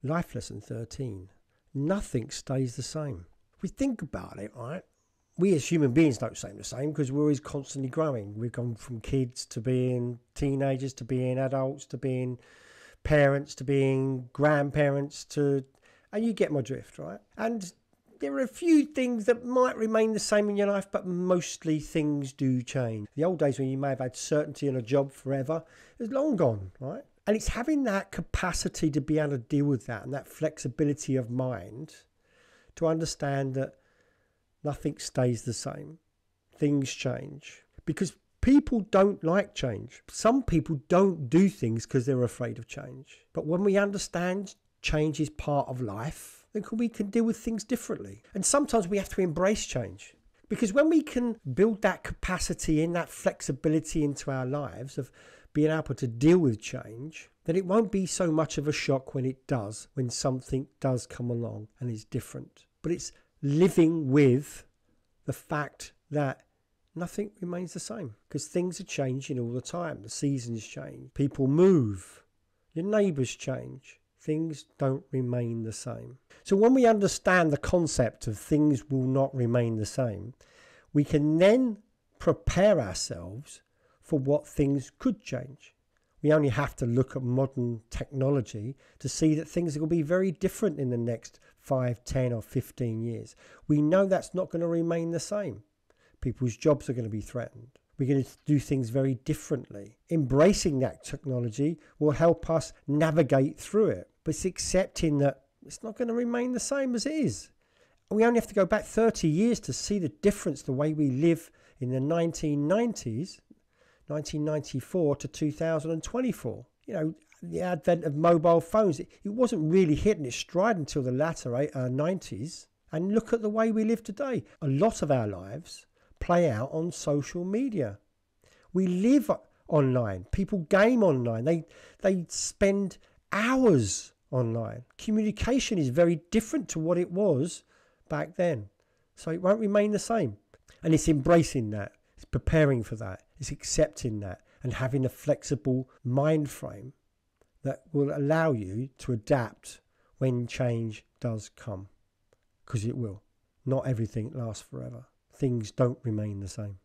Life lesson 13. Nothing stays the same. If we think about it, right? We as human beings don't stay the same because we're always constantly growing. We've gone from kids to being teenagers to being adults to being parents to being grandparents and you get my drift, right? And there are a few things that might remain the same in your life, but mostly things do change. The old days when you may have had certainty in a job forever is long gone, right? And it's having that capacity to be able to deal with that and that flexibility of mind to understand that nothing stays the same. Things change. Because people don't like change. Some people don't do things because they're afraid of change. But when we understand change is part of life, then we can deal with things differently. And sometimes we have to embrace change. Because when we can build that capacity and that flexibility into our lives of being able to deal with change, then it won't be so much of a shock when something does come along and is different. But it's living with the fact that nothing remains the same because things are changing all the time. The seasons change, people move, your neighbours change. Things don't remain the same. So when we understand the concept of things will not remain the same, we can then prepare ourselves for what things could change. We only have to look at modern technology to see that things will be very different in the next 5, 10 or 15 years. We know that's not going to remain the same. People's jobs are going to be threatened. We're going to do things very differently. Embracing that technology will help us navigate through it. But it's accepting that it's not going to remain the same as it is. We only have to go back 30 years to see the difference, the way we live in the 1990s, 1994 to 2024. You know, the advent of mobile phones, it wasn't really hitting its stride until the latter 90s. And look at the way we live today. A lot of our lives play out on social media. We live online. People game online. They spend hours online. Communication is very different to what it was back then. So it won't remain the same. And it's embracing that. It's preparing for that. It's accepting that and having a flexible mind frame that will allow you to adapt when change does come. Because it will. Not everything lasts forever. Things don't remain the same.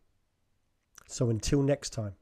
So until next time.